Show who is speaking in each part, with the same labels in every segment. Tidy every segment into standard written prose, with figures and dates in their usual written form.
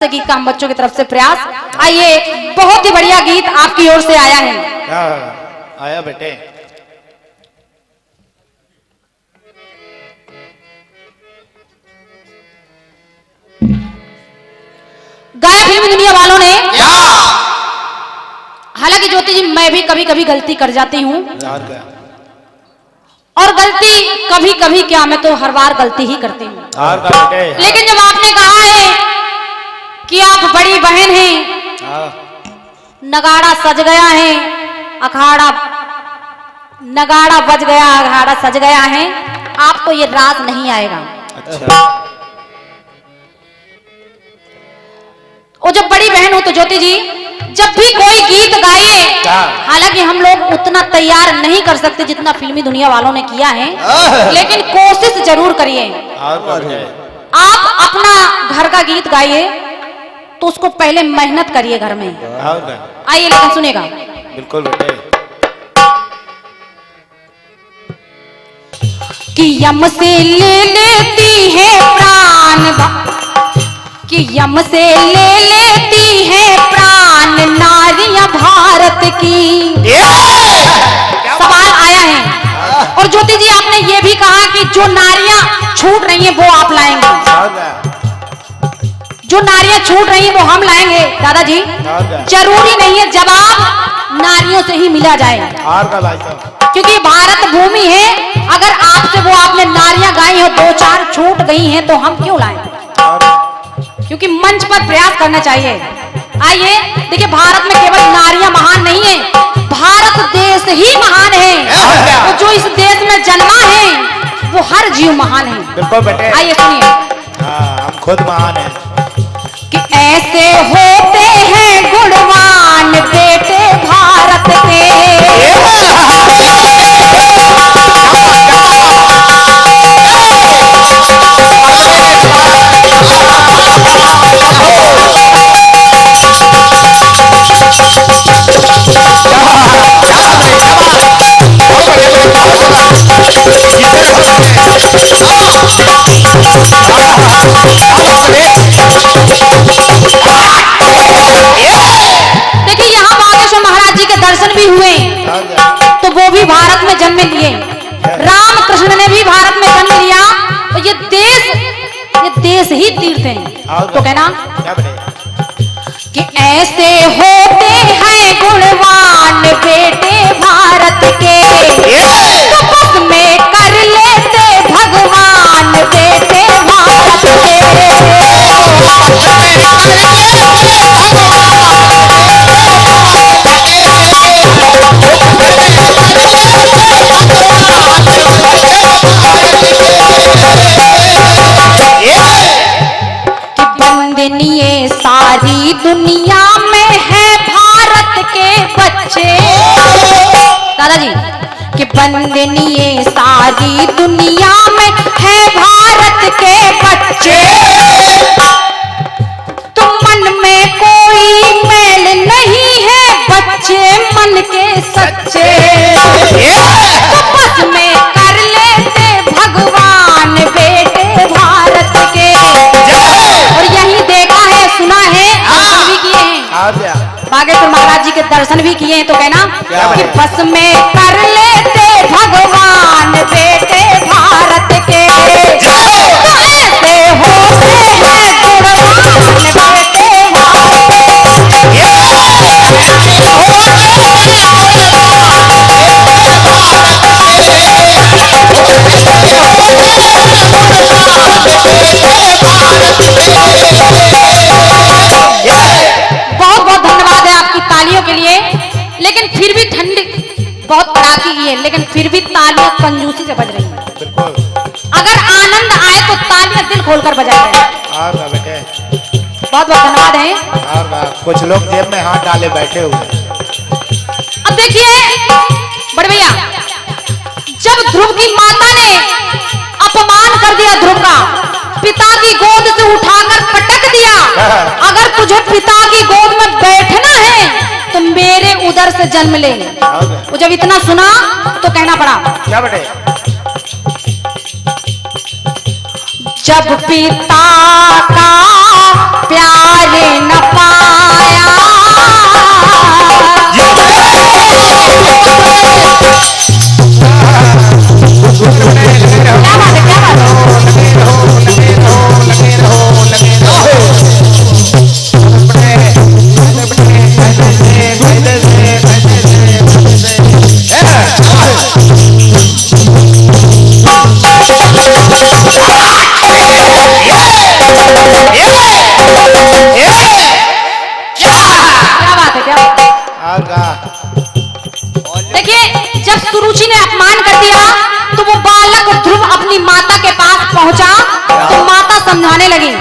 Speaker 1: गीत का हम बच्चों की तरफ से प्रयास। आइए, बहुत ही बढ़िया गीत आपकी ओर से आया है।
Speaker 2: क्या आया बेटे?
Speaker 1: गाया फिल्मी दुनिया वालों ने। हालांकि ज्योति जी, मैं भी कभी कभी गलती कर जाती हूँ, और गलती कभी कभी क्या, मैं तो हर बार गलती ही करती हूँ। लेकिन जब आपने कहा है कि आप बड़ी बहन हैं, नगाड़ा सज गया है, अखाड़ा नगाड़ा बज गया, अखाड़ा सज गया है, आपको ये राज नहीं आएगा।
Speaker 2: अच्छा।
Speaker 1: और जब बड़ी बहन हो तो ज्योति जी, जब भी कोई गीत गाइए, हालांकि हम लोग उतना तैयार नहीं कर सकते जितना फिल्मी दुनिया वालों ने किया है, लेकिन कोशिश जरूर करिए। आप अपना घर का गीत गाइए तो उसको पहले मेहनत करिए घर में। आइए, लेकिन सुनेगा।
Speaker 2: बिल्कुल बेटे।
Speaker 1: कि यम से ले लेती है प्राण, कि यम से ले लेती है प्राण नारियां भारत की। सवाल आया है। और ज्योति जी, आपने ये भी कहा कि जो नारियां छूट रही हैं वो आप लाएंगे, जो नारियां छूट रही हैं वो हम लाएंगे। दादाजी, जरूरी नहीं है जवाब नारियों से ही मिला जाए, क्योंकि भारत भूमि है। अगर आपसे वो आपने नारियां गाई हो, दो चार छूट गई हैं, तो हम क्यों लाएं? क्योंकि मंच पर प्रयास करना चाहिए। आइए देखिए, भारत में केवल नारियां महान नहीं है, भारत देश ही महान है। तो जो इस देश में जन्मा है वो हर जीव महान है।
Speaker 2: बिल्कुल बेटे।
Speaker 1: आइए सुनिए।
Speaker 2: हम खुद महान हैं।
Speaker 1: कि ऐसे होते हैं गुणवान बेटे भारत के, देखिए यहाँ बागेश्वर महाराज जी के दर्शन भी हुए, तो वो भी भारत में जन्म लिए। रामकृष्ण ने भी भारत में जन्म लिया। तो ये देश ही तीर्थ है। तो कहना कि ऐसे होते हैं गुणवान बेटे भारत के, तो बस में कर लेते भगवान बेटे भारत के। वंदनीय सारी दुनिया में है भारत के बच्चे। दादाजी, कि वंदनीय सारी दुनिया में है भारत के बच्चे, तो मन में कोई मैल नहीं है, बच्चे मन के सच्चे। तो बस में कर लेते भगवान बेटे भारत के। और यही देखा है, सुना है, दर्शन भी किए हैं, बागेश्वर महाराज जी के दर्शन भी किए हैं। तो कहना कि बस में कर लेते भगवान बेटे भारत के, तो ऐसे होते हैं गुणवान बेटे भारत के लिए। लेकिन फिर भी ठंडी बहुत कड़ाकी की है, लेकिन फिर भी तालियां कंजूसी से बज रही हैं। अगर आनंद आए तो तालियां दिल खोलकर बजाए। बहुत बहुत धन्यवाद है।
Speaker 2: कुछ लोग जेब में हाथ डाले बैठे हुए।
Speaker 1: अब देखिए बड़े भैया, जब ध्रुव की माता ने अपमान कर दिया, ध्रुव का पिता की गोद से उठाकर पटक दिया, अगर तुझे पिता की गोद में बैठना है तो मेरे उदर से जन्म ले। वो जब इतना सुना तो कहना पड़ा,
Speaker 2: क्या बेटे?
Speaker 1: जब पिता का प्यार न पाया। क्या बात है, क्या बात है। क्या बात है, क्या बात है।
Speaker 2: आगा
Speaker 1: देखिए, जब सुरुचि ने अपमान कर दिया तो वो बालक ध्रुव अपनी माता के पास पहुंचा तो माता समझाने लगी।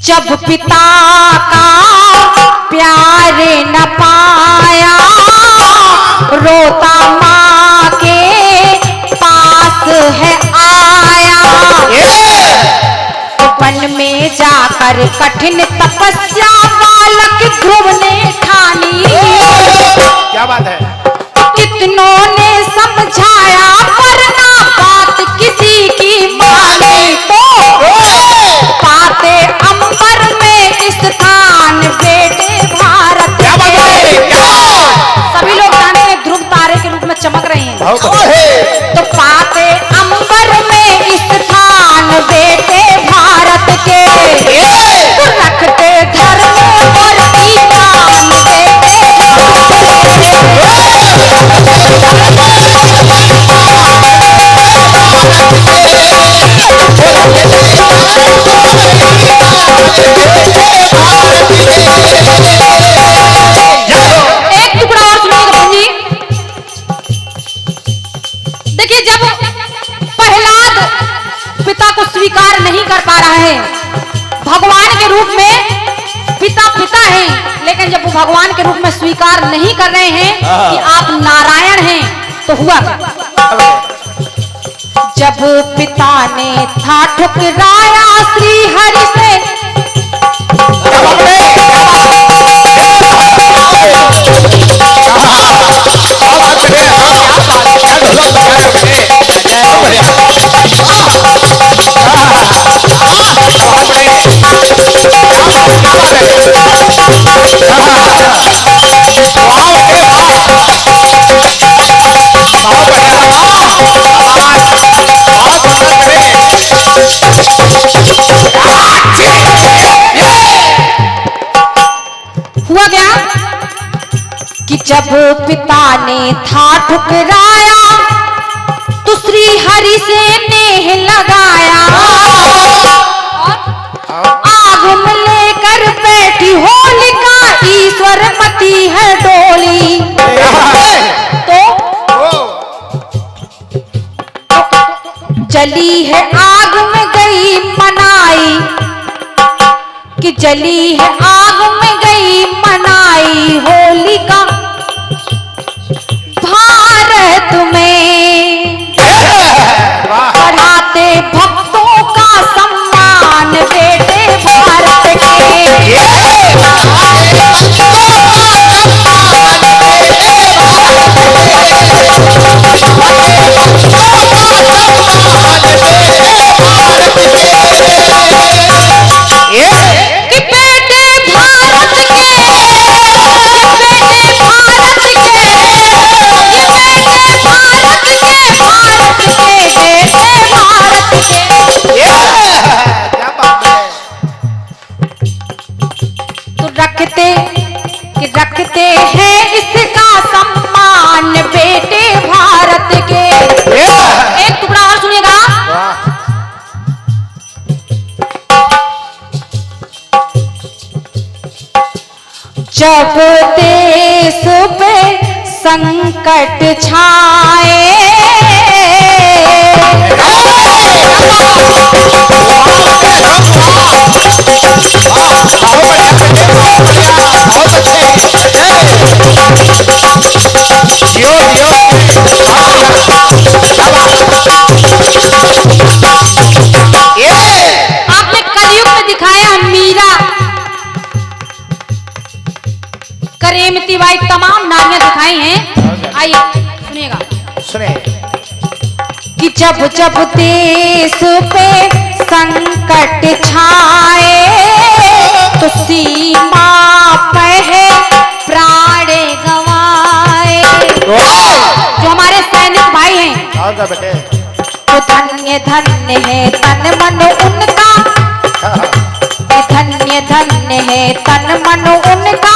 Speaker 1: जब पिता का प्यार न पाया, रोता माँ के पास है आया। वन में जाकर कठिन तपस्या बालक ध्रुव ने ठानी।
Speaker 2: क्या बात है।
Speaker 1: कितनों ने समझाया पर ना बात किसी की मानी, तो पाते अंबर में स्थान बेटे भारत के। सभी लोग जानते हैं ध्रुव तारे के रूप में चमक रहे हैं, तो पाते अंबर में स्थान बेटे भारत के। तो रखते धर्म और ईमान बेटे एक टुकड़ा और सुनिएगा बहन जी। देखिए, जब प्रहलाद पिता को स्वीकार नहीं कर पा रहा है, भगवान के रूप में पिता पिता हैं, लेकिन जब वो भगवान के रूप में स्वीकार नहीं कर रहे हैं कि आप नारायण हैं, तो हुआ जब पिता ने था ठुकराया श्री हरि से। हुआ क्या कि जब पिता ने था ठुकराया तो श्री हरि से नेह लगाया। आग में लेकर बैठी होलिका, ईश्वर मती है डोली। तो जली है आग में गई मनाई, कि जली है आग में गई मनाई होलिका भारत में। बढ़ाते भक्तों का सम्मान बेटे भारत के। कि बेटे भारत के, बेटे भारत के, ये बेटे भारत के, भारत के बेटे भारत के।
Speaker 2: क्या बात है।
Speaker 1: तो रखते हैं इसका सम्मान बेटे भारत के। एक टुकड़ा और सुनिएगा। जब देश पे संकट छाए, आपने कलयुग में दिखाया मीरा, करेमती बाई, तमाम नारियां दिखाई हैं। आइए सुनिएगा।
Speaker 2: सुने।
Speaker 1: कि जब जब देश पे संकट छाए तो सीमा पे है प्राण गवाए। जो हमारे सैनिक भाई हैं
Speaker 2: और क्या बेटे?
Speaker 1: तो धन्य धन्य है तन मन उनका, धन्य धन्य है तन मन उनका,